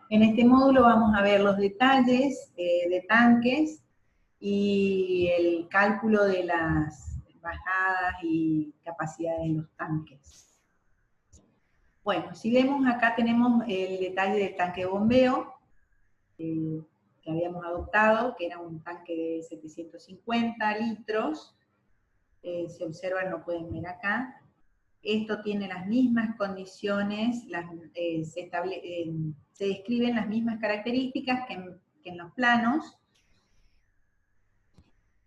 En este módulo vamos a ver los detalles de tanques y el cálculo de las bajadas y capacidades de los tanques. Bueno, si vemos acá tenemos el detalle del tanque de bombeo que habíamos adoptado, que era un tanque de 750 litros. Se observan, lo pueden ver acá. Esto tiene las mismas condiciones, se describen las mismas características que en los planos,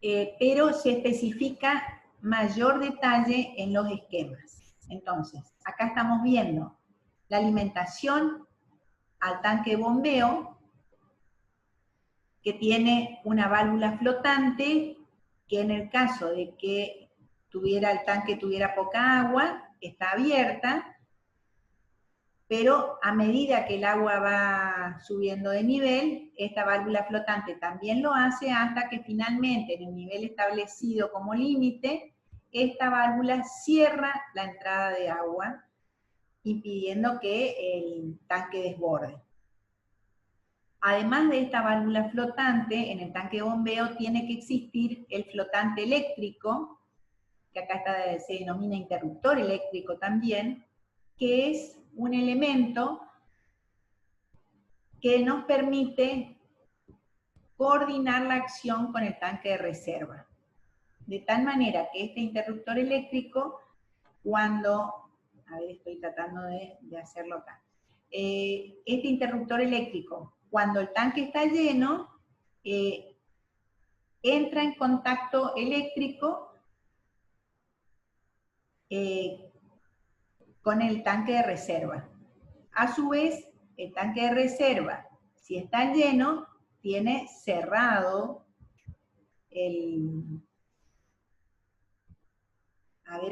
pero se especifica mayor detalle en los esquemas. Entonces, acá estamos viendo la alimentación al tanque de bombeo, que tiene una válvula flotante, que en el caso de que el tanque tuviera poca agua, está abierta, pero a medida que el agua va subiendo de nivel, esta válvula flotante también lo hace hasta que finalmente en el nivel establecido como límite, esta válvula cierra la entrada de agua, impidiendo que el tanque desborde. Además de esta válvula flotante, en el tanque de bombeo tiene que existir el flotante eléctrico, que acá se denomina interruptor eléctrico también, que es un elemento que nos permite coordinar la acción con el tanque de reserva. De tal manera que este interruptor eléctrico, estoy tratando de hacerlo acá. Este interruptor eléctrico, cuando el tanque está lleno, entra en contacto eléctrico con el tanque de reserva. A su vez, el tanque de reserva, si está lleno, tiene cerrado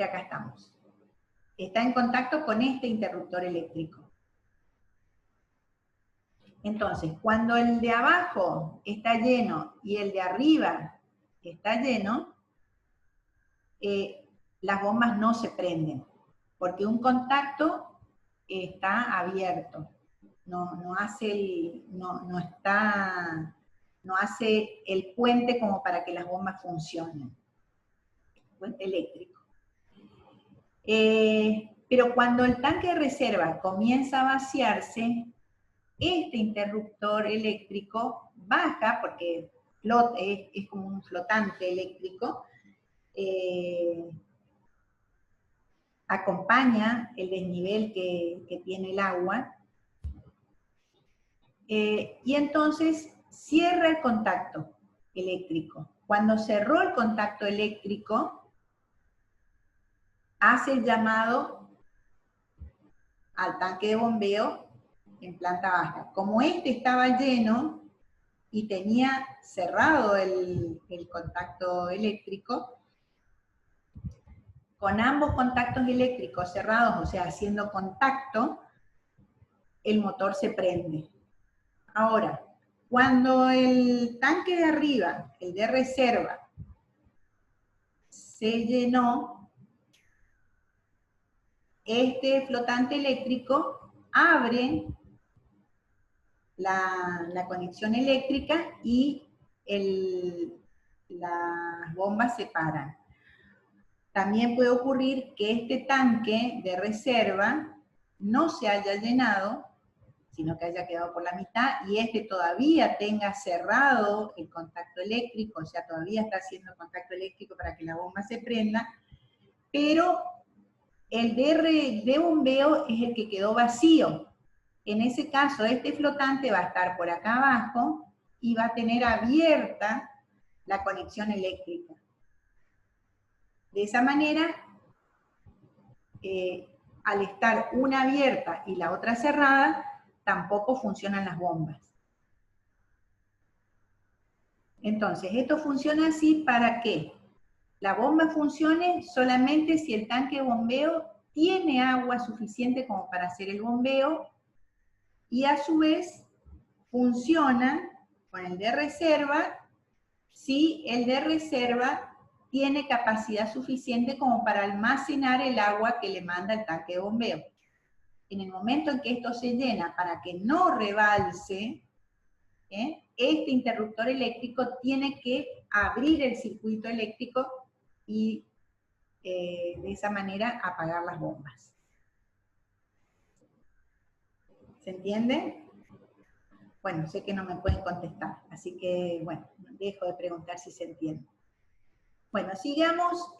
acá estamos. Está en contacto con este interruptor eléctrico. Entonces, cuando el de abajo está lleno y el de arriba está lleno, las bombas no se prenden, porque un contacto está abierto, no hace el puente como para que las bombas funcionen, el puente eléctrico. Pero cuando el tanque de reserva comienza a vaciarse, este interruptor eléctrico baja, porque es como un flotante eléctrico, acompaña el desnivel que tiene el agua, y entonces cierra el contacto eléctrico. Cuando cerró el contacto eléctrico, hace el llamado al tanque de bombeo en planta baja. Como este estaba lleno y tenía cerrado el contacto eléctrico, con ambos contactos eléctricos cerrados, o sea, haciendo contacto, el motor se prende. Ahora, cuando el tanque de arriba, el de reserva, se llenó, este flotante eléctrico abre la conexión eléctrica y las bombas se paran. También puede ocurrir que este tanque de reserva no se haya llenado, sino que haya quedado por la mitad, y este todavía tenga cerrado el contacto eléctrico, o sea, todavía está haciendo contacto eléctrico para que la bomba se prenda, pero el de bombeo es el que quedó vacío. En ese caso, este flotante va a estar por acá abajo y va a tener abierta la conexión eléctrica. De esa manera, al estar una abierta y la otra cerrada, tampoco funcionan las bombas. Entonces, esto funciona así para que la bomba funcione solamente si el tanque de bombeo tiene agua suficiente como para hacer el bombeo, y a su vez funciona con el de reserva si el de reserva tiene capacidad suficiente como para almacenar el agua que le manda el tanque de bombeo. en el momento en que esto se llena, para que no rebalse, este interruptor eléctrico tiene que abrir el circuito eléctrico y de esa manera apagar las bombas. ¿Se entiende? Bueno, sé que no me pueden contestar, así que, bueno, dejo de preguntar si se entiende. Bueno, sigamos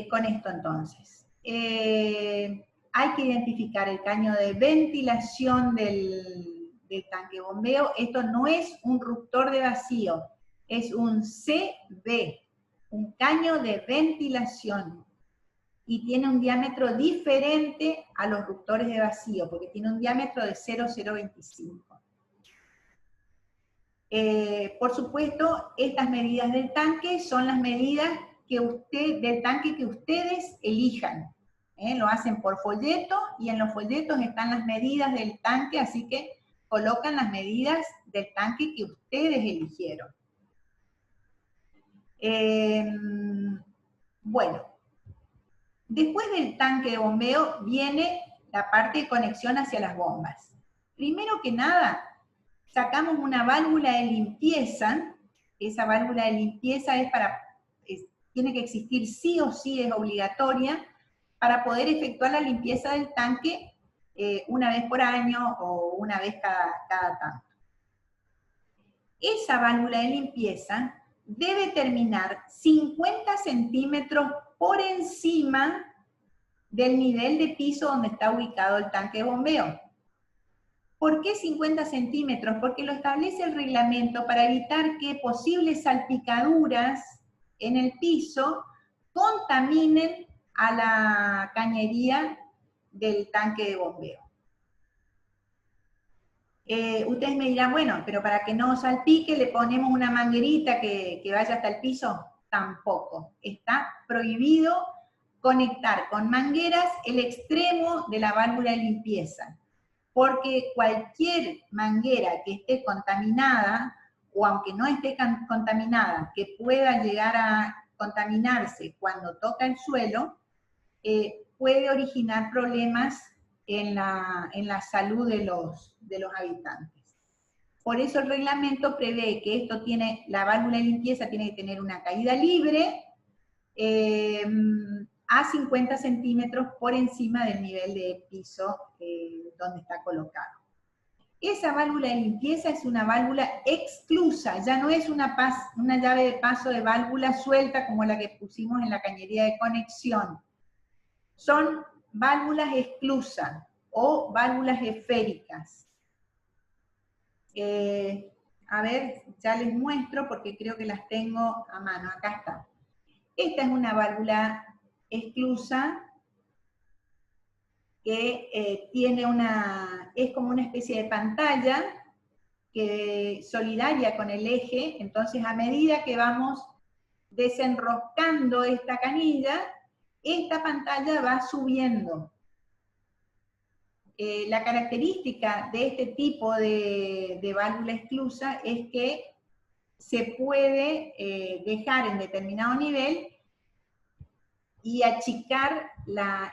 con esto entonces. Hay que identificar el caño de ventilación del tanque de bombeo. Esto no es un ruptor de vacío, es un CV, un caño de ventilación. Y tiene un diámetro diferente a los ruptores de vacío, porque tiene un diámetro de 0,025. Por supuesto, estas medidas del tanque son las medidas del tanque que ustedes elijan. Lo hacen por folleto, y en los folletos están las medidas del tanque, así que colocan las medidas del tanque que ustedes eligieron. Bueno, después del tanque de bombeo viene la parte de conexión hacia las bombas. Primero que nada, sacamos una válvula de limpieza. Esa válvula de limpieza tiene que existir sí o sí, es obligatoria, para poder efectuar la limpieza del tanque una vez por año o una vez cada tanto. Esa válvula de limpieza debe terminar 50 centímetros por encima del nivel de piso donde está ubicado el tanque de bombeo. ¿Por qué 50 centímetros? Porque lo establece el reglamento para evitar que posibles salpicaduras en el piso contaminen a la cañería del tanque de bombeo. Ustedes me dirán, bueno, pero para que no salpique le ponemos una manguerita que vaya hasta el piso. Tampoco. Está prohibido conectar con mangueras el extremo de la válvula de limpieza, porque cualquier manguera que esté contaminada, o aunque no esté contaminada, que pueda llegar a contaminarse cuando toca el suelo, puede originar problemas en la salud de los habitantes. Por eso el reglamento prevé que la válvula de limpieza tiene que tener una caída libre a 50 centímetros por encima del nivel de piso donde está colocado. Esa válvula de limpieza es una válvula exclusa, ya no es una llave de paso de válvula suelta como la que pusimos en la cañería de conexión. Son válvulas exclusas o válvulas esféricas. A ver, ya les muestro porque creo que las tengo a mano. Acá está. Esta es una válvula exclusa que es como una especie de pantalla solidaria con el eje. Entonces, a medida que vamos desenroscando esta canilla, esta pantalla va subiendo. La característica de este tipo de válvula exclusa es que se puede dejar en determinado nivel y achicar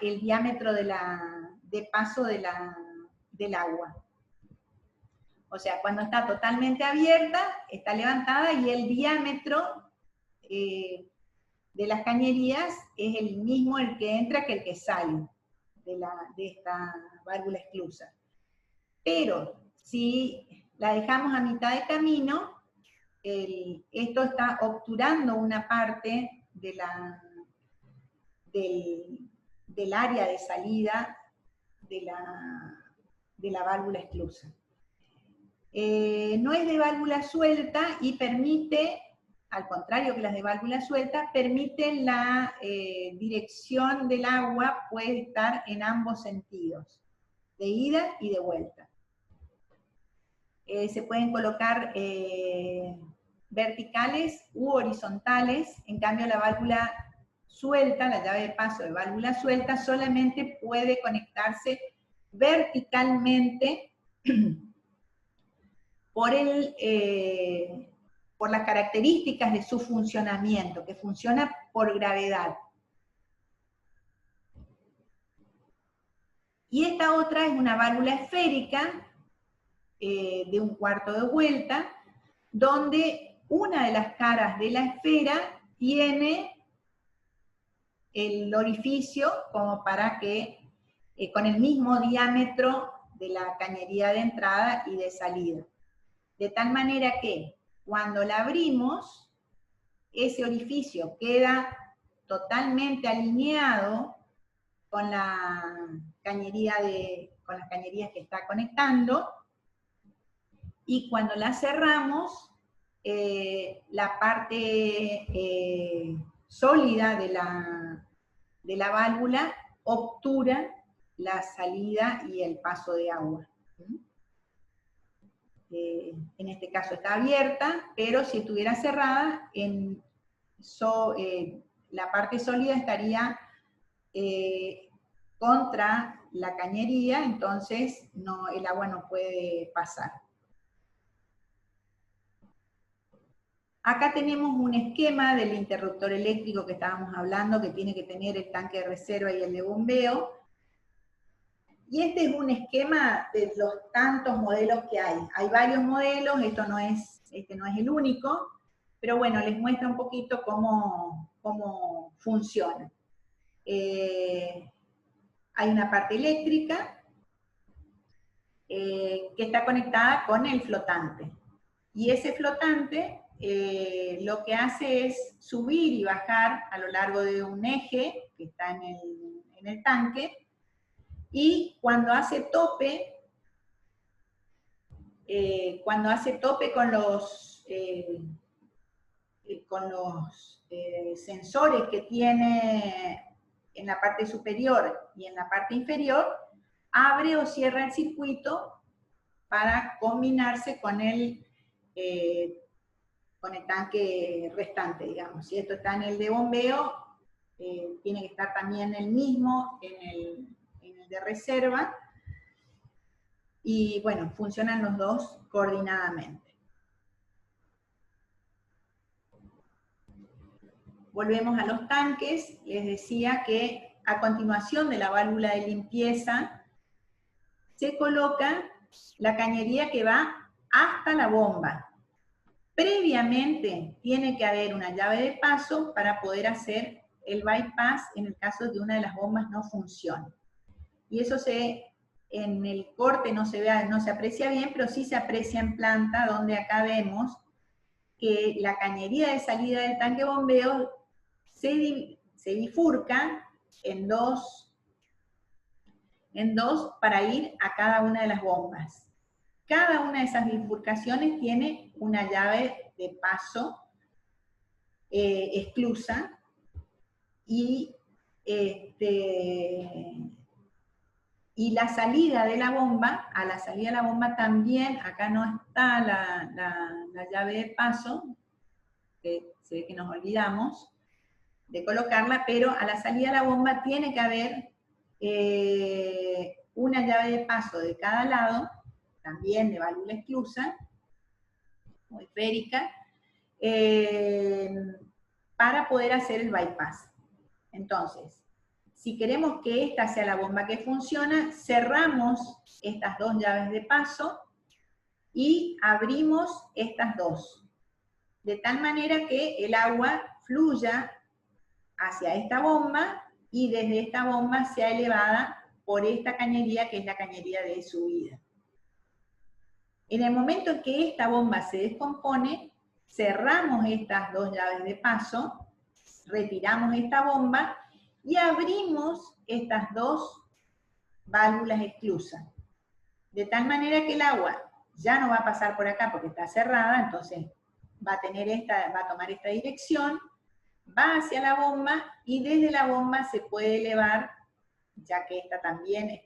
el diámetro de paso del agua. O sea, cuando está totalmente abierta, está levantada, y el diámetro de las cañerías es el mismo el que entra que el que sale de esta válvula exclusa. Pero si la dejamos a mitad de camino, esto está obturando una parte del área de salida de la válvula exclusa. No es de válvula suelta y permite, al contrario que las de válvula suelta, permiten la dirección del agua, puede estar en ambos sentidos, de ida y de vuelta. Se pueden colocar verticales u horizontales. En cambio, la válvula suelta, la llave de paso de válvula suelta, solamente puede conectarse verticalmente por las características de su funcionamiento, que funciona por gravedad. Y esta otra es una válvula esférica de 1/4 de vuelta, donde una de las caras de la esfera tiene el orificio como para que, con el mismo diámetro de la cañería de entrada y de salida. De tal manera que cuando la abrimos, ese orificio queda totalmente alineado con la cañería con las cañerías que está conectando, y cuando la cerramos, la parte sólida de la válvula obtura la salida y el paso de agua. En este caso está abierta, pero si estuviera cerrada, la parte sólida estaría contra la cañería, entonces el agua no puede pasar. Acá tenemos un esquema del interruptor eléctrico que estábamos hablando, que tiene que tener el tanque de reserva y el de bombeo. Y este es un esquema de los tantos modelos que hay. Hay varios modelos, este no es el único, pero bueno, les muestra un poquito cómo funciona. Hay una parte eléctrica que está conectada con el flotante. Y ese flotante lo que hace es subir y bajar a lo largo de un eje que está en el tanque, y cuando hace tope con los sensores que tiene en la parte superior y en la parte inferior, abre o cierra el circuito para combinarse con el tanque restante, digamos. Si esto está en el de bombeo, tiene que estar también el mismo en el de reserva, y bueno, funcionan los dos coordinadamente. Volvemos a los tanques. Les decía que a continuación de la válvula de limpieza se coloca la cañería que va hasta la bomba. Previamente tiene que haber una llave de paso para poder hacer el bypass en el caso de que una de las bombas no funcione. Y eso en el corte no se aprecia bien, pero sí se aprecia en planta, donde acá vemos que la cañería de salida del tanque de bombeo se bifurca en dos para ir a cada una de las bombas. Cada una de esas bifurcaciones tiene una llave de paso exclusa, y la salida de la bomba, a la salida de la bomba también, acá no está la llave de paso, que se ve que nos olvidamos de colocarla, pero a la salida de la bomba tiene que haber una llave de paso de cada lado, también de válvula exclusa, o esférica, para poder hacer el bypass. Entonces, si queremos que esta sea la bomba que funciona, cerramos estas dos llaves de paso y abrimos estas dos, de tal manera que el agua fluya hacia esta bomba y desde esta bomba sea elevada por esta cañería, que es la cañería de subida. En el momento en que esta bomba se descompone, cerramos estas dos llaves de paso, retiramos esta bomba y abrimos estas dos válvulas exclusas. De tal manera que el agua ya no va a pasar por acá porque está cerrada, entonces va a tomar esta dirección, va hacia la bomba, y desde la bomba se puede elevar, ya que esta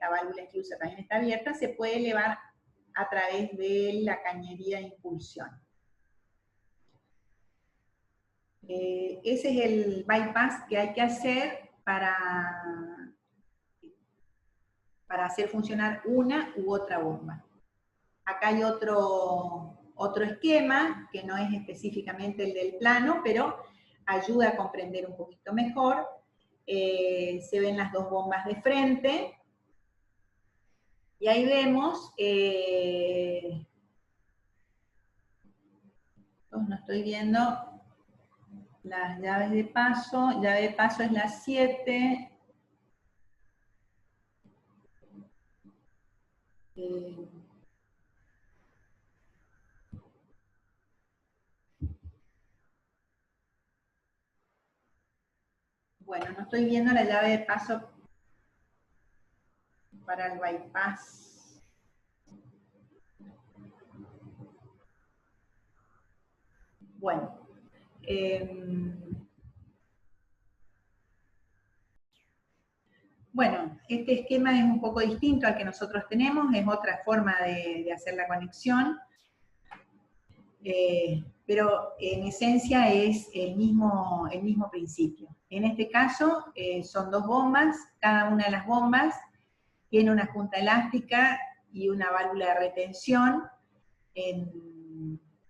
válvula exclusa también está abierta, se puede elevar a través de la cañería de impulsión. Ese es el bypass que hay que hacer para hacer funcionar una u otra bomba. Acá hay otro esquema, que no es específicamente el del plano, pero ayuda a comprender un poquito mejor. Se ven las dos bombas de frente, Y ahí vemos, no estoy viendo las llaves de paso. Llave de paso es la 7. Bueno, no estoy viendo la llave de paso para el bypass. Bueno, bueno, este esquema es un poco distinto al que nosotros tenemos, es otra forma de hacer la conexión, pero en esencia es el mismo principio. En este caso son dos bombas, cada una de las bombas tiene una junta elástica y una válvula de retención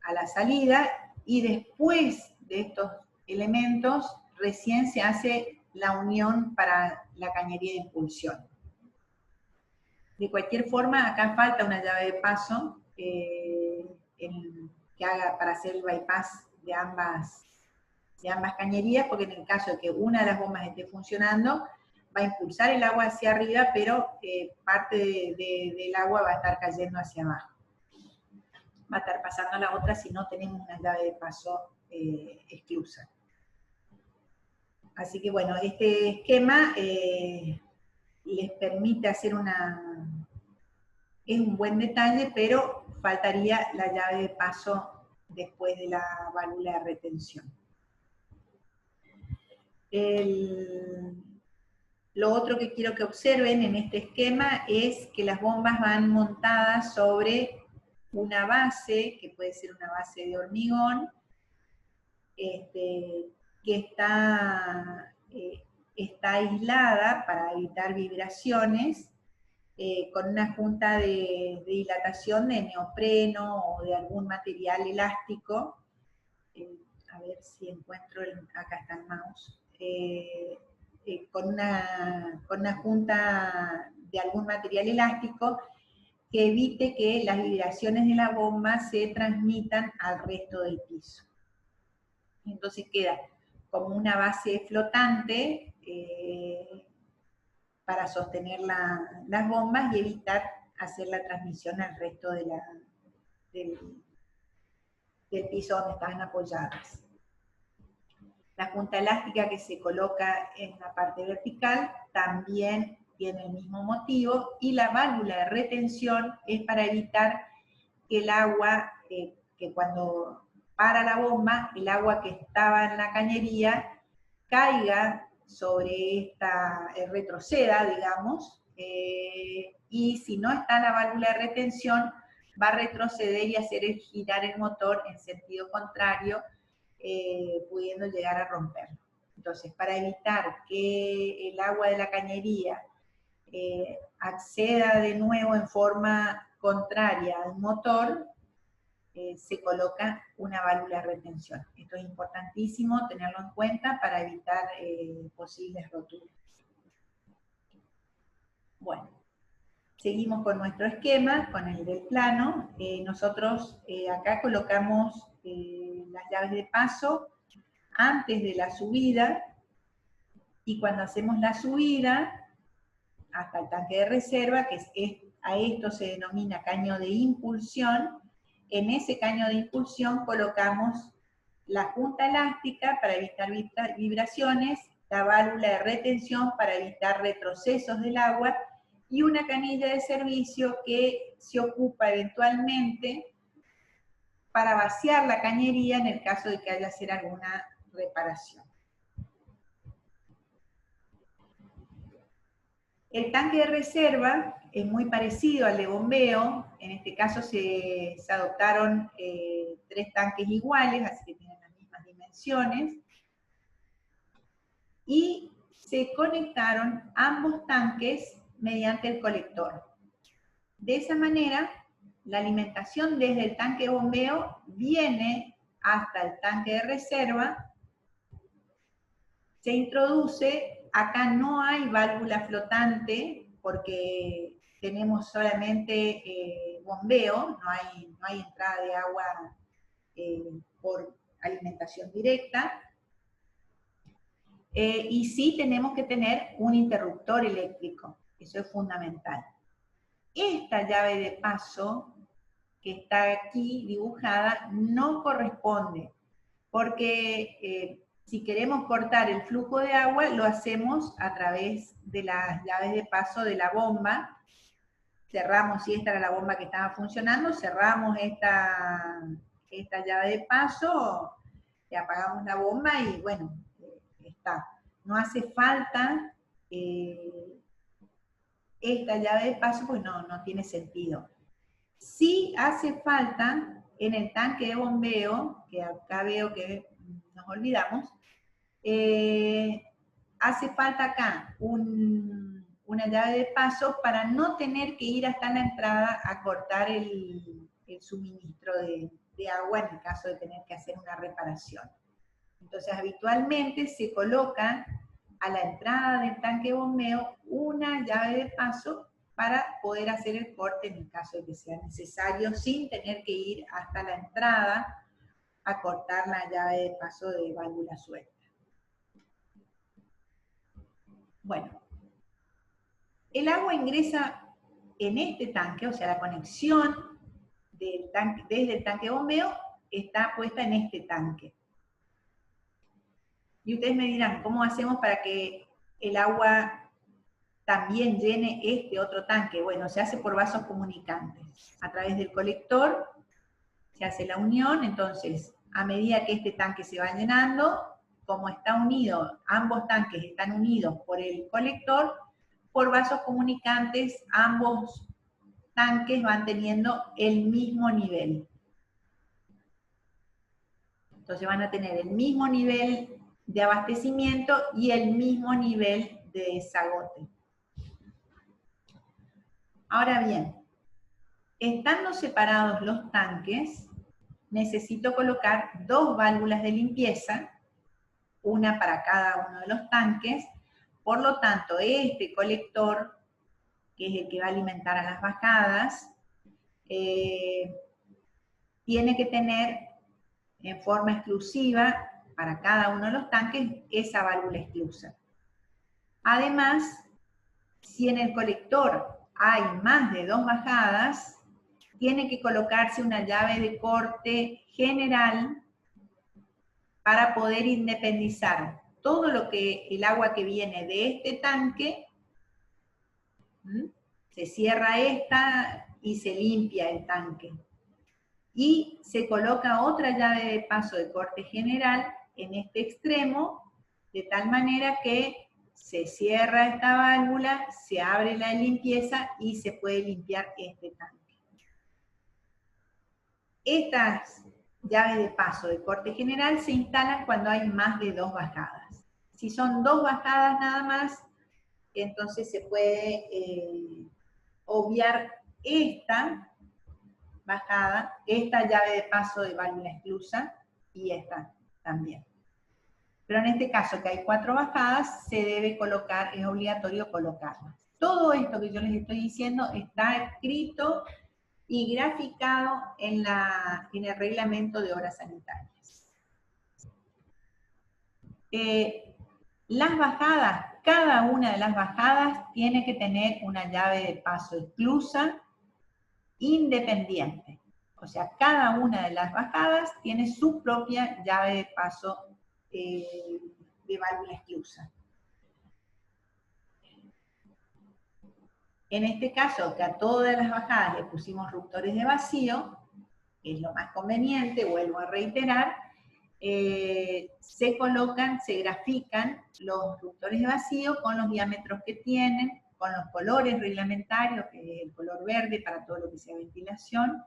a la salida, y después de estos elementos recién se hace la unión para la cañería de impulsión. De cualquier forma, acá falta una llave de paso que haga para hacer el bypass de ambas cañerías, porque en el caso de que una de las bombas esté funcionando, va a impulsar el agua hacia arriba, pero parte del agua va a estar cayendo hacia abajo. Va a estar pasando a la otra si no tenemos una llave de paso exclusa. Así que bueno, este esquema les permite hacer es un buen detalle, pero faltaría la llave de paso después de la válvula de retención. Lo otro que quiero que observen en este esquema es que las bombas van montadas sobre una base, que puede ser una base de hormigón, que está aislada para evitar vibraciones, con una junta de dilatación de neopreno o de algún material elástico. A ver si encuentro, acá está el mouse. Con una junta de algún material elástico que evite que las vibraciones de la bomba se transmitan al resto del piso. Entonces queda como una base flotante para sostener las bombas y evitar hacer la transmisión al resto del piso donde están apoyadas. La junta elástica que se coloca en la parte vertical también tiene el mismo motivo, y la válvula de retención es para evitar que el agua, que cuando para la bomba, el agua que estaba en la cañería caiga sobre retroceda, digamos, y si no está la válvula de retención, va a retroceder y hacer girar el motor en sentido contrario, pudiendo llegar a romperlo. Entonces, para evitar que el agua de la cañería acceda de nuevo en forma contraria al motor, se coloca una válvula de retención. Esto es importantísimo tenerlo en cuenta para evitar posibles roturas. Bueno, seguimos con nuestro esquema, con el del plano. Nosotros acá colocamos las llaves de paso antes de la subida, y cuando hacemos la subida hasta el tanque de reserva, a esto se denomina caño de impulsión, en ese caño de impulsión colocamos la junta elástica para evitar vibraciones, la válvula de retención para evitar retrocesos del agua, y una canilla de servicio que se ocupa eventualmente para vaciar la cañería en el caso de que haya que hacer alguna reparación. El tanque de reserva es muy parecido al de bombeo. En este caso se adoptaron 3 tanques iguales, así que tienen las mismas dimensiones, y se conectaron ambos tanques mediante el colector. De esa manera, la alimentación desde el tanque de bombeo viene hasta el tanque de reserva, se introduce. Acá no hay válvula flotante porque tenemos solamente bombeo, no hay entrada de agua por alimentación directa. Y sí tenemos que tener un interruptor eléctrico, eso es fundamental. Esta llave de paso que está aquí dibujada no corresponde, porque si queremos cortar el flujo de agua, lo hacemos a través de las llaves de paso de la bomba. Cerramos, si esta era la bomba que estaba funcionando, cerramos esta llave de paso, le apagamos la bomba y bueno, está. No hace falta esta llave de paso, pues no tiene sentido. Sí hace falta en el tanque de bombeo, que acá veo que nos olvidamos, hace falta acá una llave de paso para no tener que ir hasta la entrada a cortar el suministro de agua en el caso de tener que hacer una reparación. Entonces, habitualmente se coloca a la entrada del tanque de bombeo una llave de paso para poder hacer el corte en el caso de que sea necesario, sin tener que ir hasta la entrada a cortar la llave de paso de válvula suelta. Bueno, el agua ingresa en este tanque, o sea, la conexión del tanque, desde el tanque de bombeo está puesta en este tanque. Y ustedes me dirán, ¿cómo hacemos para que el agua también llene este otro tanque? Bueno, se hace por vasos comunicantes. A través del colector se hace la unión, entonces, a medida que este tanque se va llenando, como está unido, ambos tanques están unidos por el colector, por vasos comunicantes, ambos tanques van teniendo el mismo nivel. Entonces van a tener el mismo nivel de abastecimiento y el mismo nivel de desagote. Ahora bien, estando separados los tanques, necesito colocar dos válvulas de limpieza, una para cada uno de los tanques. Por lo tanto, este colector, que es el que va a alimentar a las bajadas, tiene que tener en forma exclusiva para cada uno de los tanques esa válvula exclusa. Además, si en el colector hay más de dos bajadas, tiene que colocarse una llave de corte general para poder independizar todo lo que el agua que viene de este tanque, se cierra esta y se limpia el tanque. Y se coloca otra llave de paso de corte general en este extremo, de tal manera que se cierra esta válvula, se abre la limpieza y se puede limpiar este tanque. Estas llaves de paso de corte general se instalan cuando hay más de dos bajadas. Si son dos bajadas nada más, entonces se puede obviar esta bajada, esta llave de paso de válvula exclusa y esta también. Pero en este caso que hay cuatro bajadas, se debe colocar, es obligatorio colocarlas. Todo esto que yo les estoy diciendo está escrito y graficado en el reglamento de obras sanitarias. Las bajadas, cada una de las bajadas tiene que tener una llave de paso exclusa independiente. O sea, cada una de las bajadas tiene su propia llave de paso de válvula exclusa. En este caso, que a todas las bajadas le pusimos ruptores de vacío, que es lo más conveniente, vuelvo a reiterar, se colocan, se grafican los ruptores de vacío con los diámetros que tienen, con los colores reglamentarios, que es el color verde para todo lo que sea ventilación,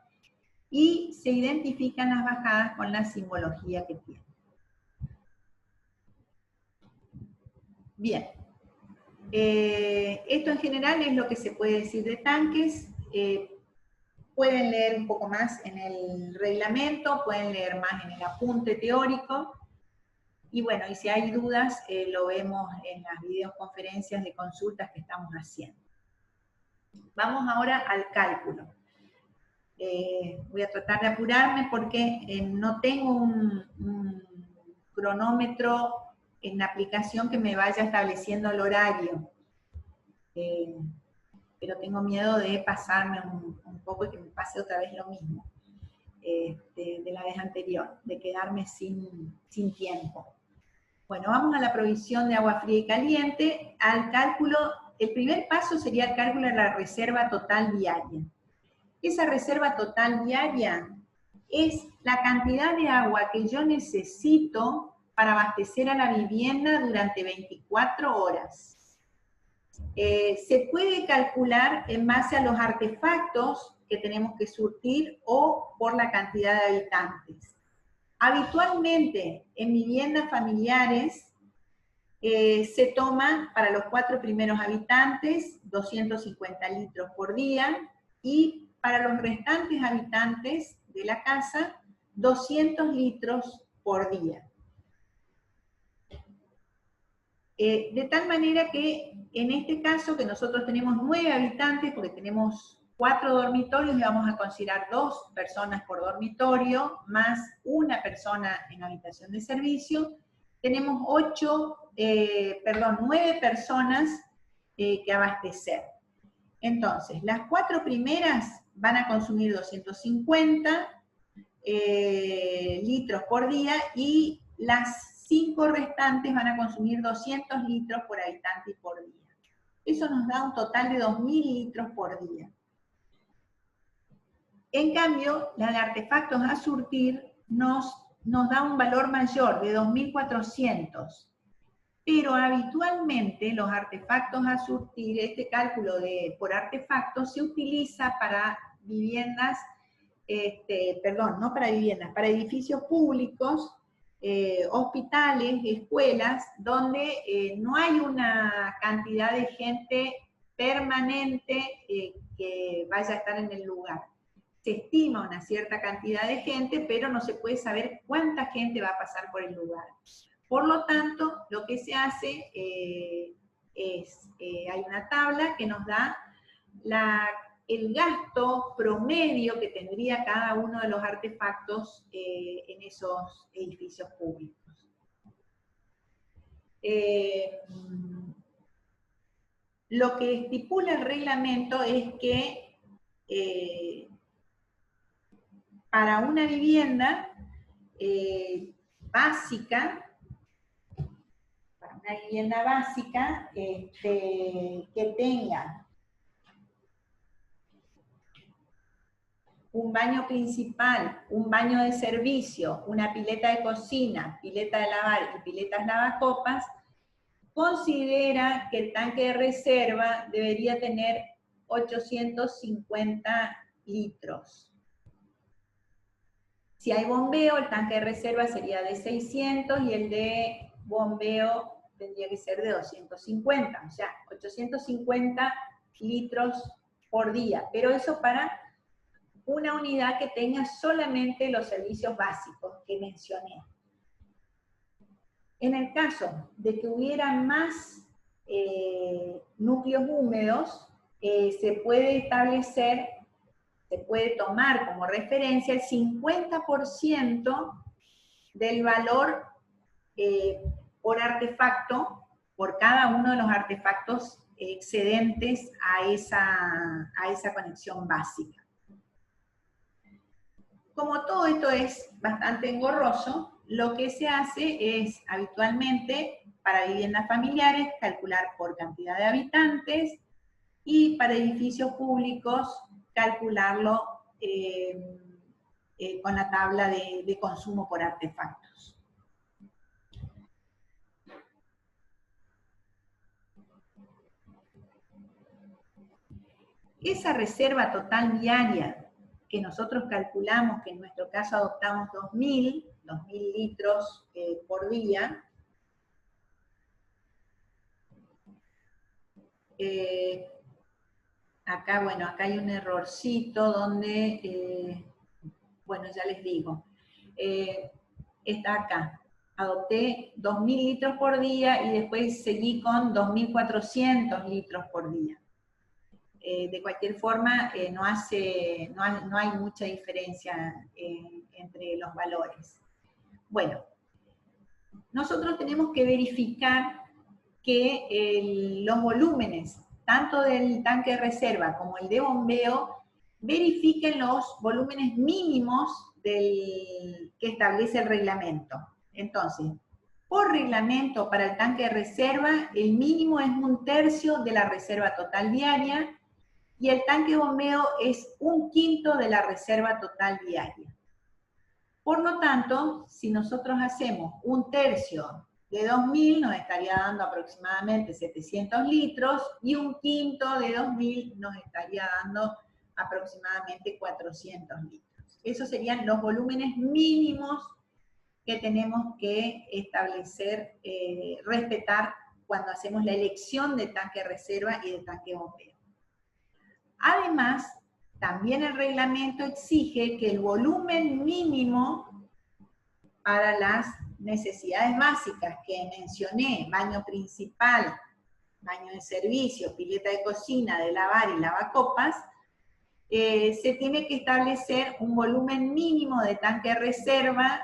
y se identifican las bajadas con la simbología que tienen. Bien. Esto en general es lo que se puede decir de tanques. Pueden leer un poco más en el reglamento, pueden leer más en el apunte teórico. Y bueno, y si hay dudas, lo vemos en las videoconferencias de consultas que estamos haciendo. Vamos ahora al cálculo. Voy a tratar de apurarme porque no tengo un cronómetro en la aplicación que me vaya estableciendo el horario. Pero tengo miedo de pasarme un poco y que me pase otra vez lo mismo de la vez anterior, de quedarme sin tiempo. Bueno, vamos a la provisión de agua fría y caliente. Al cálculo, el primer paso sería el cálculo de la reserva total diaria. Esa reserva total diaria es la cantidad de agua que yo necesito para abastecer a la vivienda durante 24 horas. Se puede calcular en base a los artefactos que tenemos que surtir o por la cantidad de habitantes. Habitualmente en viviendas familiares se toma para los 4 primeros habitantes 250 litros por día y para los restantes habitantes de la casa 200 litros por día. De tal manera que en este caso que nosotros tenemos 9 habitantes, porque tenemos 4 dormitorios y vamos a considerar 2 personas por dormitorio, más una persona en habitación de servicio, tenemos 9 personas que abastecer. Entonces, las 4 primeras van a consumir 250 litros por día y las 5 restantes van a consumir 200 litros por habitante y por día. Eso nos da un total de 2.000 litros por día. En cambio, la de artefactos a surtir nos da un valor mayor de 2.400. Pero habitualmente los artefactos a surtir, este cálculo por artefactos se utiliza para viviendas, no para viviendas, para edificios públicos, hospitales, escuelas, donde no hay una cantidad de gente permanente que vaya a estar en el lugar. Se estima una cierta cantidad de gente, pero no se puede saber cuánta gente va a pasar por el lugar. Por lo tanto, lo que se hace hay una tabla que nos da el gasto promedio que tendría cada uno de los artefactos en esos edificios públicos. Lo que estipula el reglamento es que para una vivienda básica, que tenga un baño principal, un baño de servicio, una pileta de cocina, pileta de lavar y piletas lavacopas, considera que el tanque de reserva debería tener 850 litros. Si hay bombeo, el tanque de reserva sería de 600 y el de bombeo tendría que ser de 250, o sea, 850 litros por día, pero eso para una unidad que tenga solamente los servicios básicos que mencioné. En el caso de que hubiera más núcleos húmedos, se puede establecer, se puede tomar como referencia el 50% del valor por artefacto, por cada uno de los artefactos excedentes a esa conexión básica. Como todo esto es bastante engorroso, lo que se hace es habitualmente para viviendas familiares calcular por cantidad de habitantes y para edificios públicos calcularlo con la tabla de consumo por artefactos. Esa reserva total diaria que nosotros calculamos, que en nuestro caso adoptamos 2.000 litros por día, acá hay un errorcito donde, bueno, ya les digo, está acá. Adopté 2.000 litros por día y después seguí con 2.400 litros por día. de cualquier forma no hay mucha diferencia entre los valores. Bueno, nosotros tenemos que verificar que los volúmenes, tanto del tanque de reserva como el de bombeo, verifiquen los volúmenes mínimos que establece el reglamento. Entonces, por reglamento para el tanque de reserva, el mínimo es 1/3 de la reserva total diaria y el tanque de bombeo es 1/5 de la reserva total diaria. Por lo tanto, si nosotros hacemos 1/3 de 2.000, nos estaría dando aproximadamente 700 litros, y 1/5 de 2.000 nos estaría dando aproximadamente 400 litros. Esos serían los volúmenes mínimos que tenemos que establecer, respetar cuando hacemos la elección de tanque de reserva y de tanque de bombeo. Además, también el reglamento exige que el volumen mínimo para las necesidades básicas que mencioné, baño principal, baño de servicio, pileta de cocina, de lavar y lavacopas, se tiene que establecer un volumen mínimo de tanque de reserva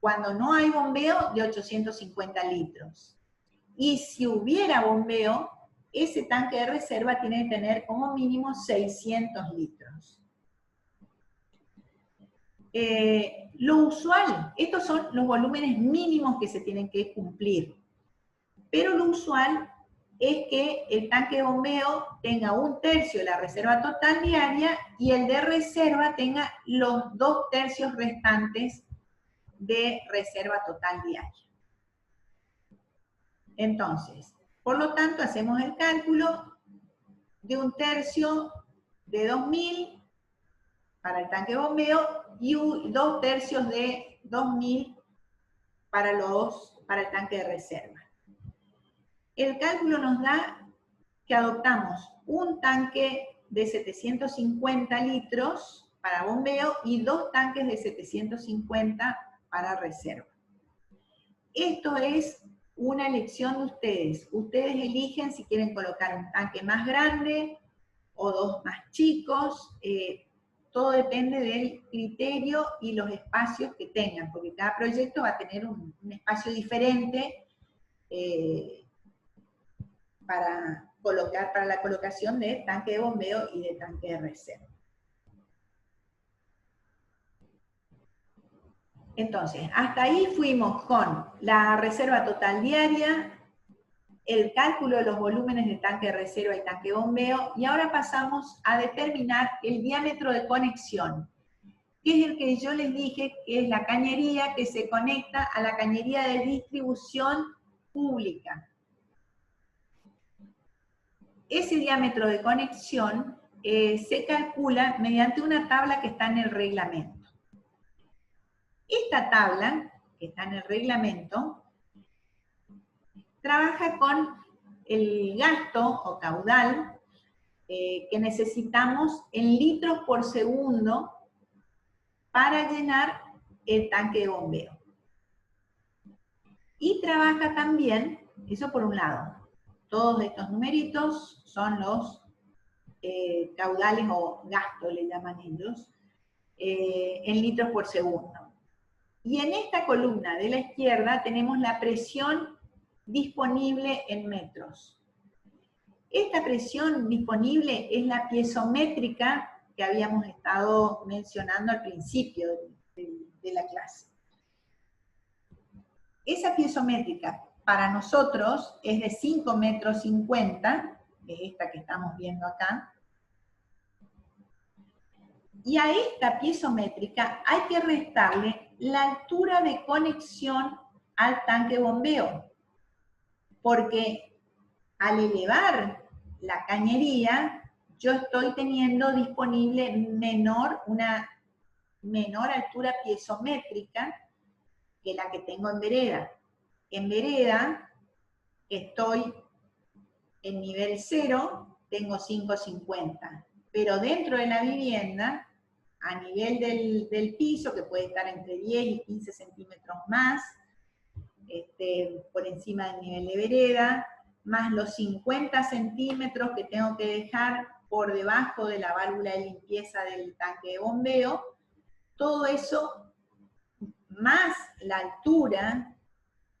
cuando no hay bombeo de 850 litros. Y si hubiera bombeo, ese tanque de reserva tiene que tener como mínimo 600 litros. Lo usual, estos son los volúmenes mínimos que se tienen que cumplir, pero lo usual es que el tanque de bombeo tenga 1/3 de la reserva total diaria y el de reserva tenga los 2/3 restantes de reserva total diaria. Entonces, por lo tanto, hacemos el cálculo de 1/3 de 2.000 para el tanque de bombeo y 2/3 de 2.000 para el tanque de reserva. El cálculo nos da que adoptamos un tanque de 750 litros para bombeo y 2 tanques de 750 para reserva. Esto es una elección de ustedes. Ustedes eligen si quieren colocar un tanque más grande o 2 más chicos. Todo depende del criterio y los espacios que tengan, porque cada proyecto va a tener un espacio diferente para la colocación de tanque de bombeo y de tanque de reserva. Entonces, hasta ahí fuimos con la reserva total diaria, el cálculo de los volúmenes de tanque de reserva y tanque de bombeo, y ahora pasamos a determinar el diámetro de conexión, que es el que yo les dije que es la cañería que se conecta a la cañería de distribución pública. Ese diámetro de conexión se calcula mediante una tabla que está en el reglamento. Esta tabla, que está en el reglamento, trabaja con el gasto o caudal que necesitamos en litros por segundo para llenar el tanque de bombeo. Y trabaja también, eso por un lado, todos estos numeritos son los caudales o gastos, le llaman ellos, en litros por segundo. Y en esta columna de la izquierda tenemos la presión disponible en metros. Esta presión disponible es la piezométrica que habíamos estado mencionando al principio de la clase. Esa piezométrica para nosotros es de 5,50 metros, que es esta que estamos viendo acá. Y a esta piezométrica hay que restarle la altura de conexión al tanque de bombeo, porque al elevar la cañería, yo estoy teniendo disponible una menor altura piezométrica que la que tengo en vereda. En vereda estoy en nivel 0, tengo 5,50, pero dentro de la vivienda, a nivel del piso, que puede estar entre 10 y 15 centímetros más, por encima del nivel de vereda, más los 50 centímetros que tengo que dejar por debajo de la válvula de limpieza del tanque de bombeo, todo eso, más la altura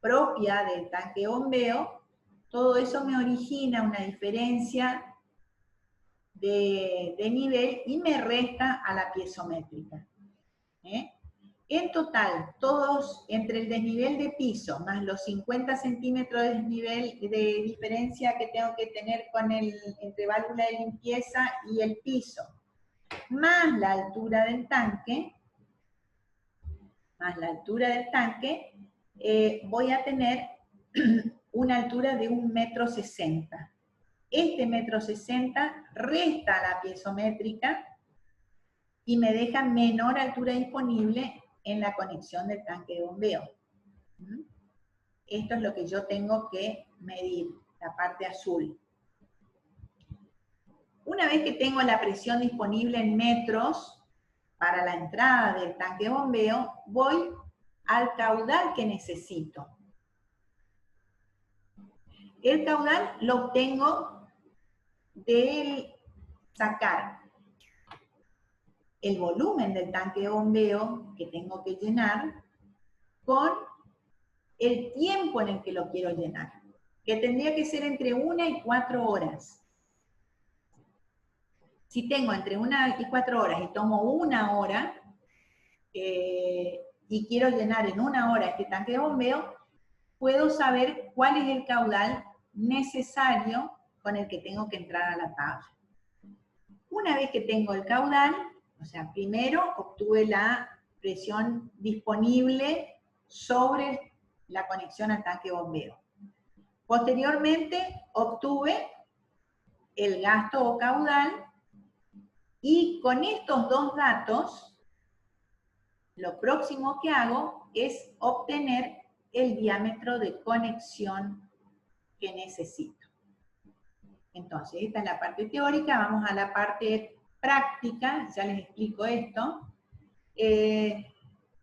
propia del tanque de bombeo, todo eso me origina una diferencia de nivel y me resta a la piezométrica. En total, todos entre el desnivel de piso más los 50 centímetros de desnivel de diferencia que tengo que tener con entre válvula de limpieza y el piso, más la altura del tanque, voy a tener una altura de 1,60 m. Este 1,60 m resta a la piezométrica y me deja menor altura disponible en la conexión del tanque de bombeo. Esto es lo que yo tengo que medir, la parte azul. Una vez que tengo la presión disponible en metros para la entrada del tanque de bombeo, voy al caudal que necesito. El caudal lo obtengo de sacar el volumen del tanque de bombeo que tengo que llenar con el tiempo en el que lo quiero llenar, que tendría que ser entre 1 y 4 horas. Si tengo entre 1 y 4 horas y tomo 1 hora y quiero llenar en 1 hora este tanque de bombeo, puedo saber cuál es el caudal necesario con el que tengo que entrar a la tabla. Una vez que tengo el caudal, o sea, primero obtuve la presión disponible sobre la conexión al tanque de bombeo. Posteriormente obtuve el gasto o caudal y con estos dos datos, lo próximo que hago es obtener el diámetro de conexión que necesito. Entonces, esta es la parte teórica, vamos a la parte práctica, ya les explico esto.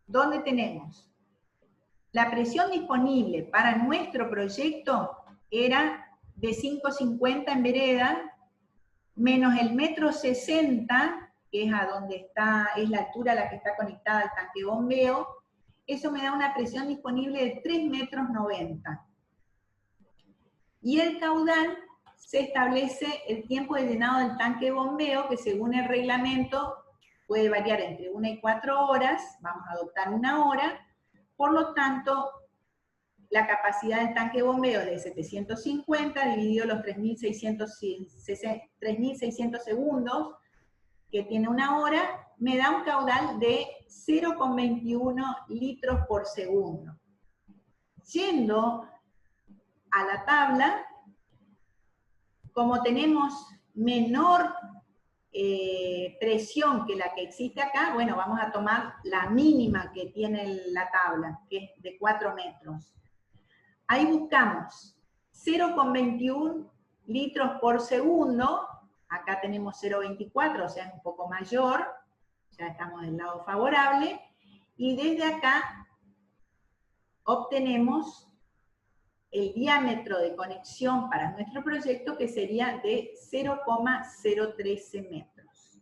¿Dónde tenemos? La presión disponible para nuestro proyecto era de 5,50 en vereda, menos el 1,60 m, que es a donde está, es la altura a la que está conectada al tanque de bombeo. Eso me da una presión disponible de 3,90 m. Y el caudal se establece el tiempo de llenado del tanque de bombeo, que según el reglamento puede variar entre 1 y 4 horas, vamos a adoptar 1 hora, por lo tanto, la capacidad del tanque de bombeo es de 750, dividido los 3.600 segundos, que tiene 1 hora, me da un caudal de 0,21 litros por segundo. Yendo a la tabla, como tenemos menor presión que la que existe acá, bueno, vamos a tomar la mínima que tiene la tabla, que es de 4 metros. Ahí buscamos 0,21 litros por segundo, acá tenemos 0,24, o sea, es un poco mayor, ya estamos del lado favorable, y desde acá obtenemos el diámetro de conexión para nuestro proyecto, que sería de 0,013 metros.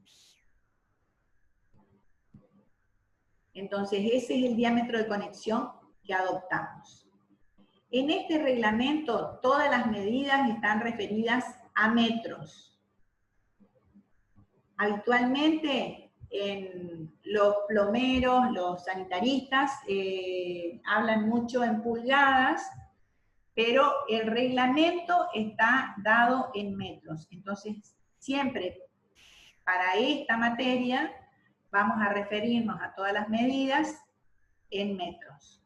Entonces, ese es el diámetro de conexión que adoptamos. En este reglamento, todas las medidas están referidas a metros. Habitualmente, los plomeros, los sanitaristas, hablan mucho en pulgadas, pero el reglamento está dado en metros. Entonces, siempre para esta materia vamos a referirnos a todas las medidas en metros.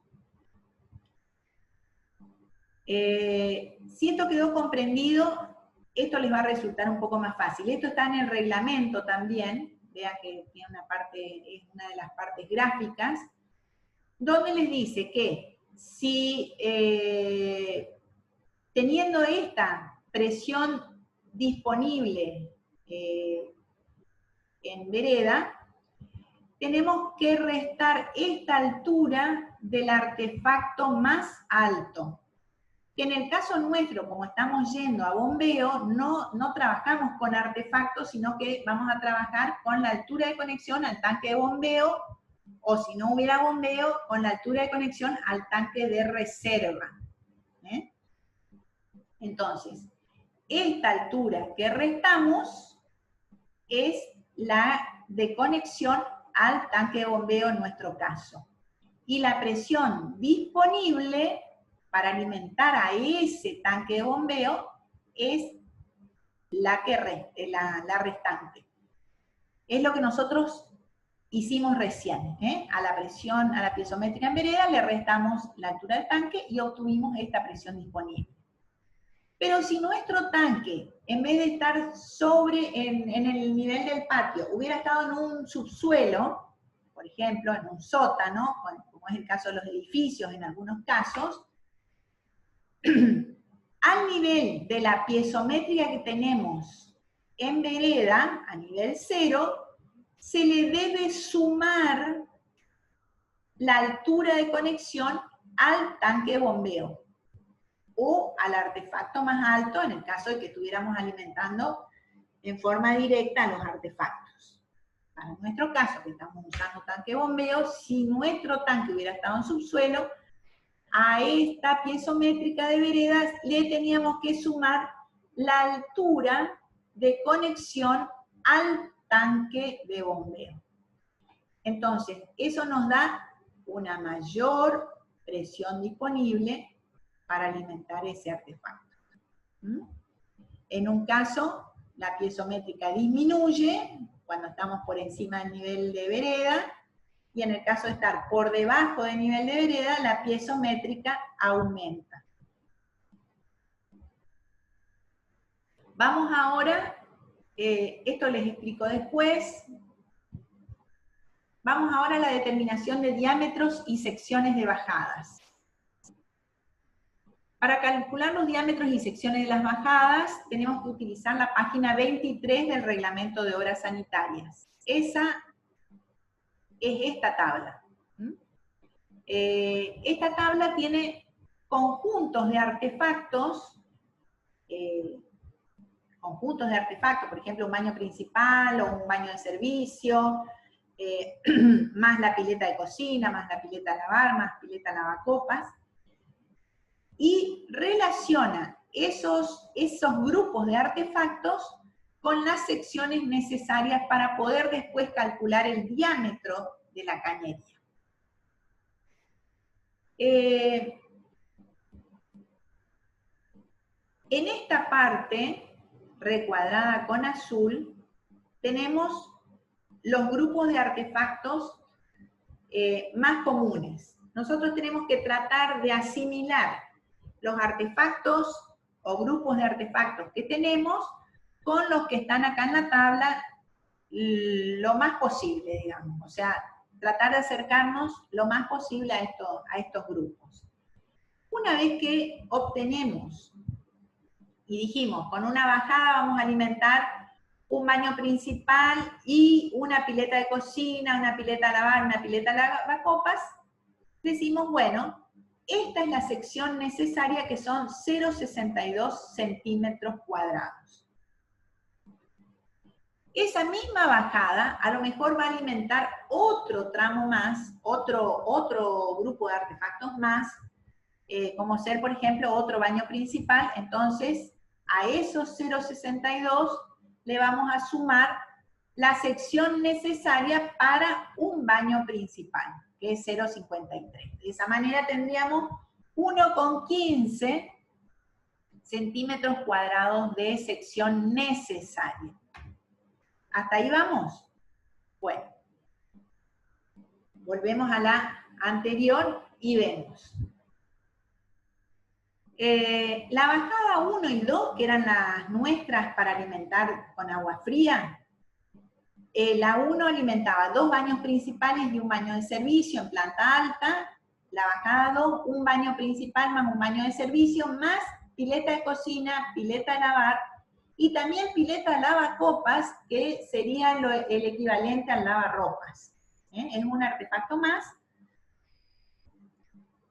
Si esto quedó comprendido, esto les va a resultar un poco más fácil. Esto está en el reglamento también, vean que tiene una parte, es una de las partes gráficas, donde les dice que si teniendo esta presión disponible en vereda, tenemos que restar esta altura del artefacto más alto. que en el caso nuestro, como estamos yendo a bombeo, no trabajamos con artefactos, sino que vamos a trabajar con la altura de conexión al tanque de bombeo, o si no hubiera bombeo, con la altura de conexión al tanque de reserva. Entonces, esta altura que restamos es la de conexión al tanque de bombeo en nuestro caso. Y la presión disponible para alimentar a ese tanque de bombeo es la restante. Es lo que nosotros hicimos recién. A la presión, a la piezométrica en vereda, le restamos la altura del tanque y obtuvimos esta presión disponible. Pero si nuestro tanque, en vez de estar en el nivel del patio, hubiera estado en un subsuelo, por ejemplo, en un sótano, como es el caso de los edificios en algunos casos, al nivel de la piezométrica que tenemos en vereda, a nivel 0, se le debe sumar la altura de conexión al tanque de bombeo o al artefacto más alto en el caso de que estuviéramos alimentando en forma directa a los artefactos. Para nuestro caso, que estamos usando tanque de bombeo, si nuestro tanque hubiera estado en subsuelo, a esta piezométrica de veredas le teníamos que sumar la altura de conexión al tanque de bombeo. Entonces, eso nos da una mayor presión disponible para alimentar ese artefacto. En un caso, la piezométrica disminuye cuando estamos por encima del nivel de vereda, y en el caso de estar por debajo del nivel de vereda, la piezométrica aumenta. Vamos ahora, esto les explico después, vamos ahora a la determinación de diámetros y secciones de bajadas. Para calcular los diámetros y secciones de las bajadas, tenemos que utilizar la página 23 del Reglamento de Obras Sanitarias. Esa es esta tabla. Esta tabla tiene conjuntos de artefactos, por ejemplo, un baño principal o un baño de servicio, más la pileta de cocina, más la pileta de lavar, más pileta lavacopas, y relaciona esos grupos de artefactos con las secciones necesarias para poder después calcular el diámetro de la cañería. En esta parte, recuadrada con azul, tenemos los grupos de artefactos más comunes. Nosotros tenemos que tratar de asimilar los artefactos o grupos de artefactos que tenemos con los que están acá en la tabla lo más posible, digamos. O sea, tratar de acercarnos lo más posible a estos grupos. Una vez que obtenemos y dijimos, con una bajada vamos a alimentar un baño principal y una pileta de cocina, una pileta de lavar, una pileta de lavacopas, decimos, bueno, esta es la sección necesaria, que son 0,62 centímetros cuadrados. Esa misma bajada a lo mejor va a alimentar otro tramo más, otro grupo de artefactos más, como ser, por ejemplo, otro baño principal. Entonces, a esos 0,62 le vamos a sumar la sección necesaria para un baño principal, que es 0,53. De esa manera tendríamos 1,15 centímetros cuadrados de sección necesaria. ¿Hasta ahí vamos? Bueno, volvemos a la anterior y vemos. La bajada 1 y 2, que eran las nuestras para alimentar con agua fría, la 1 alimentaba 2 baños principales y un baño de servicio en planta alta. La bajada 2, un baño principal más un baño de servicio, más pileta de cocina, pileta de lavar, y también pileta de lavacopas, que sería el equivalente al lavarropas. Es un artefacto más,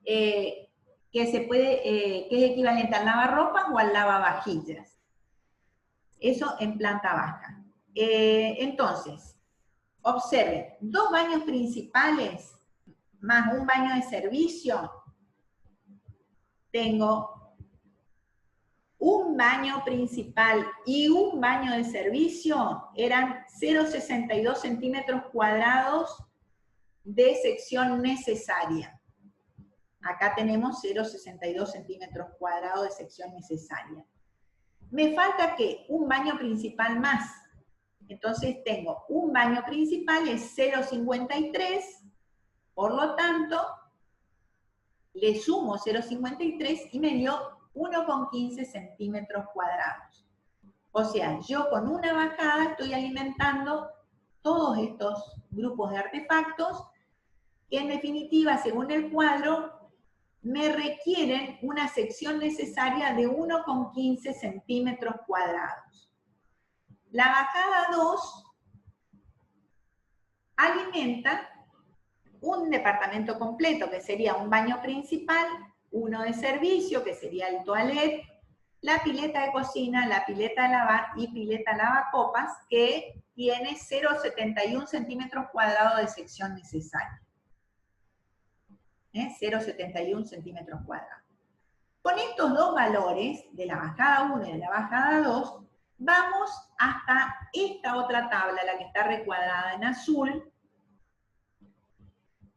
que que se puede, que es equivalente al lavarropas o al lavavajillas. Eso en planta baja. Entonces, observen, 2 baños principales más un baño de servicio. Tengo un baño principal y un baño de servicio, eran 0,62 centímetros cuadrados de sección necesaria. Acá tenemos 0,62 centímetros cuadrados de sección necesaria. Me falta que un baño principal más. Entonces tengo un baño principal es 0,53, por lo tanto, le sumo 0,53 y me dio 1,15 centímetros cuadrados. O sea, yo con una bajada estoy alimentando todos estos grupos de artefactos que en definitiva, según el cuadro, me requieren una sección necesaria de 1,15 centímetros cuadrados. La bajada 2 alimenta un departamento completo, que sería un baño principal, uno de servicio, que sería el toilet, la pileta de cocina, la pileta de lavar y pileta lavacopas, que tiene 0,71 centímetros cuadrados de sección necesaria. 0,71 centímetros cuadrados. Con estos dos valores, de la bajada 1 y de la bajada 2, vamos hasta esta otra tabla, la que está recuadrada en azul,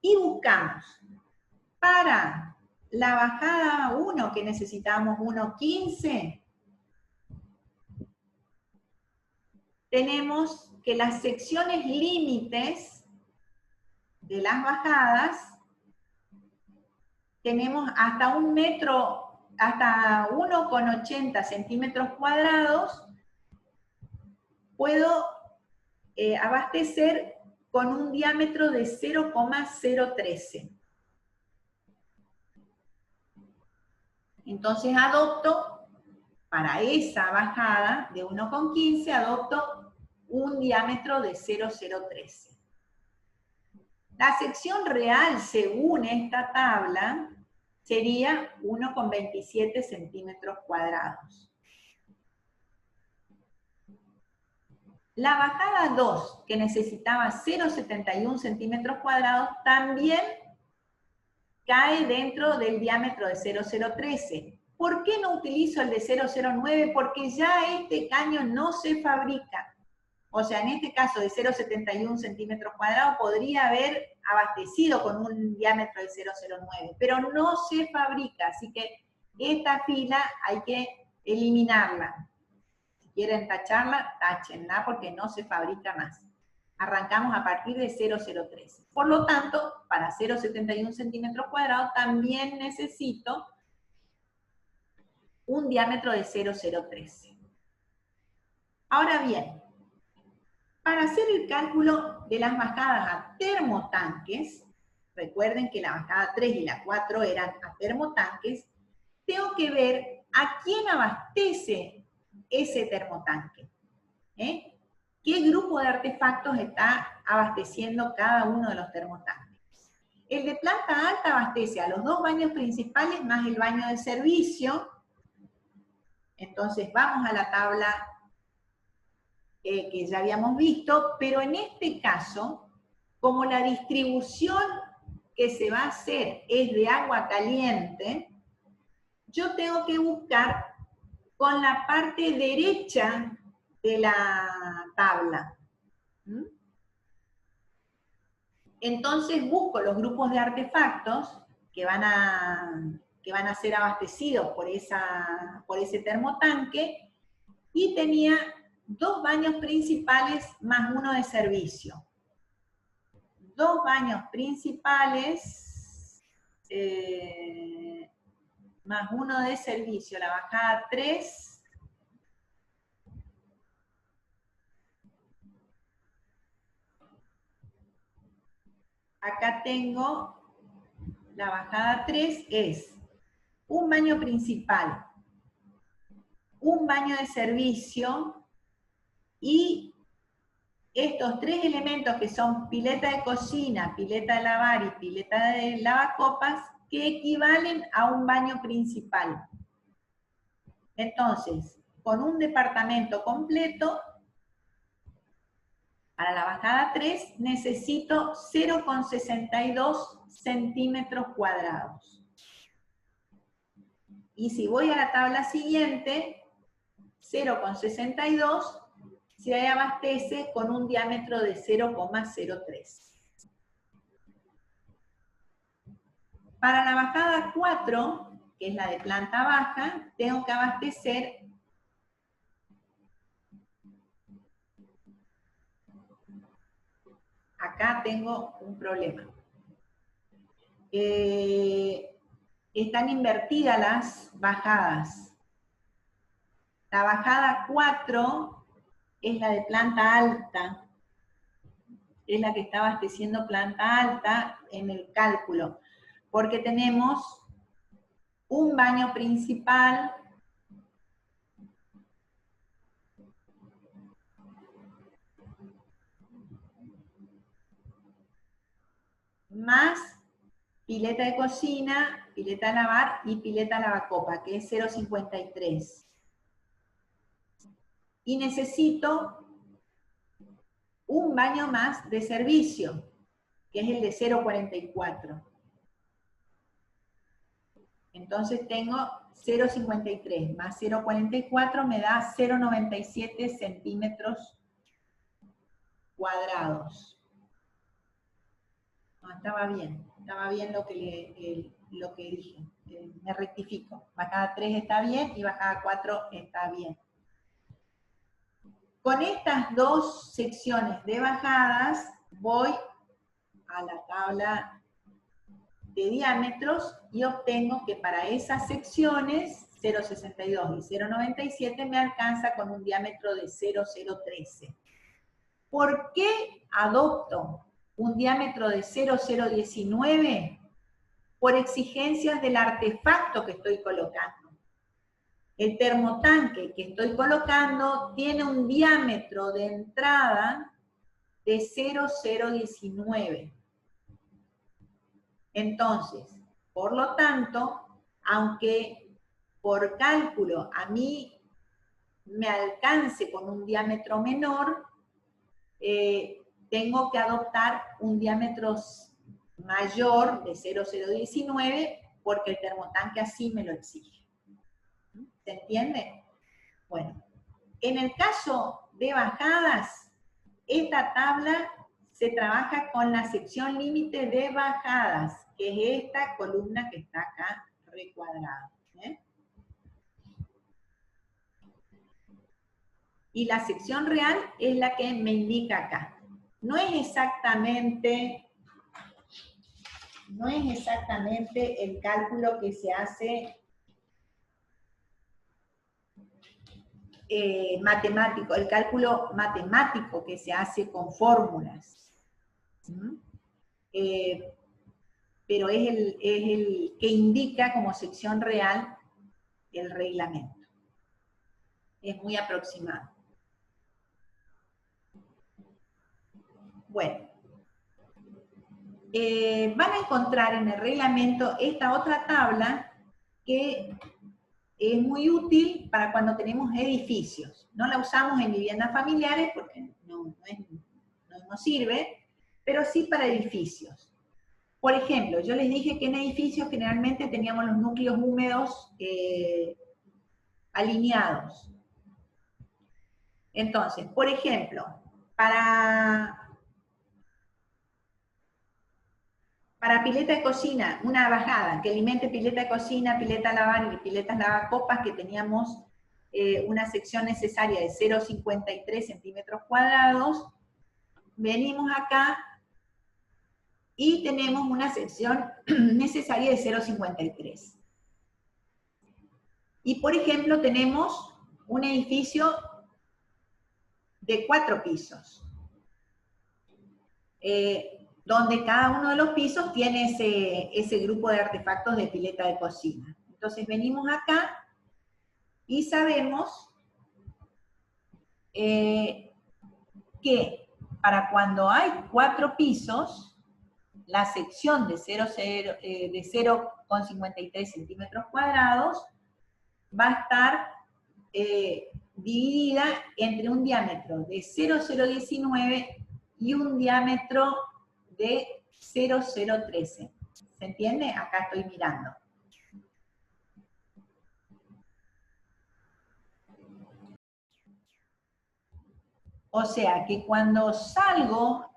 y buscamos para la bajada 1, que necesitamos 1,15, tenemos que las secciones límites de las bajadas, tenemos hasta 1 metro, hasta 1,80 centímetros cuadrados, puedo abastecer con un diámetro de 0,013. Entonces adopto, para esa bajada de 1,15, adopto un diámetro de 0,013. La sección real, según esta tabla, sería 1,27 centímetros cuadrados. La bajada 2, que necesitaba 0,71 centímetros cuadrados, también cae dentro del diámetro de 0,013. ¿Por qué no utilizo el de 0,09? Porque ya este caño no se fabrica. O sea, en este caso de 0,71 centímetros cuadrados podría haber abastecido con un diámetro de 0,09, pero no se fabrica, así que esta fila hay que eliminarla. Si quieren tacharla, táchenla porque no se fabrica más. Arrancamos a partir de 0,013. Por lo tanto, para 0,71 centímetros cuadrados también necesito un diámetro de 0,013. Ahora bien, para hacer el cálculo de las bajadas a termotanques, recuerden que la bajada 3 y la 4 eran a termotanques, tengo que ver a quién abastece ese termotanque. ¿Qué grupo de artefactos está abasteciendo cada uno de los termotanques? El de planta alta abastece a los 2 baños principales más el baño de servicio. Entonces vamos a la tabla que ya habíamos visto, pero en este caso, como la distribución que se va a hacer es de agua caliente, yo tengo que buscar con la parte derecha de la tabla. Entonces busco los grupos de artefactos que van a ser abastecidos por ese termotanque, y tenía 2 baños principales más uno de servicio. 2 baños principales más uno de servicio. La bajada 3. Acá tengo la bajada 3 es un baño principal, un baño de servicio, y estos 3 elementos que son pileta de cocina, pileta de lavar y pileta de lavacopas, que equivalen a un baño principal. Entonces, con un departamento completo, para la bajada 3, necesito 0,62 centímetros cuadrados. Y si voy a la tabla siguiente, 0,62 se abastece con un diámetro de 0,03. Para la bajada 4, que es la de planta baja, tengo que abastecer acá tengo un problema. Están invertidas las bajadas. La bajada 4 es la de planta alta, es la que está abasteciendo planta alta en el cálculo, porque tenemos un baño principal más pileta de cocina, pileta de lavar y pileta lavacopa, que es 0,53. Y necesito un baño más de servicio, que es el de 0,44. Entonces tengo 0,53 más 0,44 me da 0,97 centímetros cuadrados. No, estaba bien lo que dije. Me rectifico. Bajada 3 está bien y bajada 4 está bien. Con estas dos secciones de bajadas voy a la tabla de diámetros y obtengo que para esas secciones 0,62 y 0,97 me alcanza con un diámetro de 0,013. ¿Por qué adopto un diámetro de 0,019? Por exigencias del artefacto que estoy colocando. El termotanque que estoy colocando tiene un diámetro de entrada de 0,019. Entonces, por lo tanto, aunque por cálculo a mí me alcance con un diámetro menor, tengo que adoptar un diámetro mayor de 0,019 porque el termotanque así me lo exige. ¿Se entiende? Bueno, en el caso de bajadas, esta tabla se trabaja con la sección límite de bajadas, que es esta columna que está acá recuadrada. Y la sección real es la que me indica acá. No es exactamente el cálculo que se hace matemático, el cálculo matemático que se hace con fórmulas. Pero es el que indica como sección real el reglamento. Es muy aproximado. Bueno, van a encontrar en el reglamento esta otra tabla que es muy útil para cuando tenemos edificios. No la usamos en viviendas familiares porque no sirve, pero sí para edificios. Por ejemplo, yo les dije que en edificios generalmente teníamos los núcleos húmedos alineados. Entonces, por ejemplo, para pileta de cocina, una bajada que alimente pileta de cocina, pileta lavar y piletas lavacopas, que teníamos una sección necesaria de 0,53 centímetros cuadrados, venimos acá y tenemos una sección necesaria de 0,53. Y por ejemplo tenemos un edificio de 4 pisos, donde cada uno de los pisos tiene ese grupo de artefactos de pileta de cocina. Entonces venimos acá y sabemos que para cuando hay 4 pisos, la sección de 0,53 centímetros cuadrados va a estar dividida entre un diámetro de 0,019 y un diámetro de 0,013. ¿Se entiende? Acá estoy mirando. O sea que cuando salgo,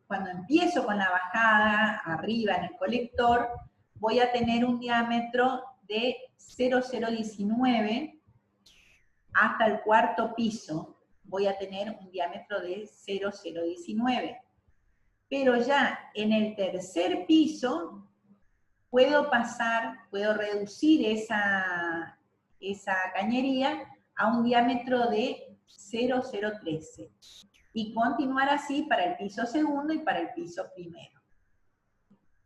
cuando empiezo con la bajada arriba en el colector, voy a tener un diámetro de 0,019 hasta el cuarto piso. Voy a tener un diámetro de 0,019. Pero ya en el tercer piso puedo reducir esa cañería a un diámetro de 0,013 y continuar así para el piso segundo y para el piso primero.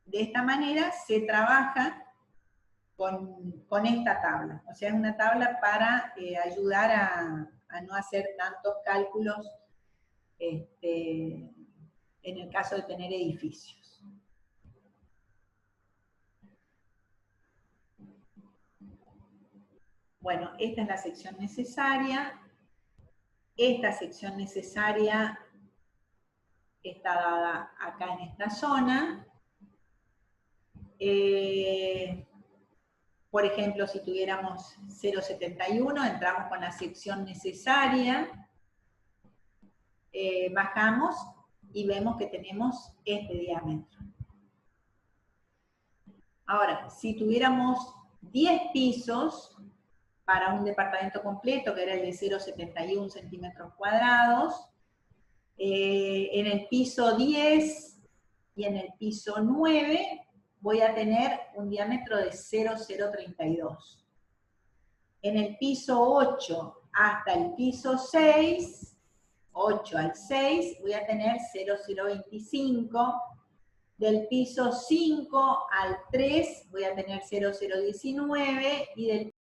De esta manera se trabaja con esta tabla. O sea, es una tabla para ayudar a no hacer tantos cálculos en el caso de tener edificios. Bueno, esta es la sección necesaria. Esta sección necesaria está dada acá en esta zona. Por ejemplo, si tuviéramos 0,71, entramos con la sección necesaria, bajamos y vemos que tenemos este diámetro. Ahora, si tuviéramos 10 pisos para un departamento completo, que era el de 0,71 centímetros cuadrados, en el piso 10 y en el piso 9 voy a tener un diámetro de 0,032. En el piso 8 hasta el piso 6, 8 al 6, voy a tener 0,025. Del piso 5 al 3 voy a tener 0,019 y del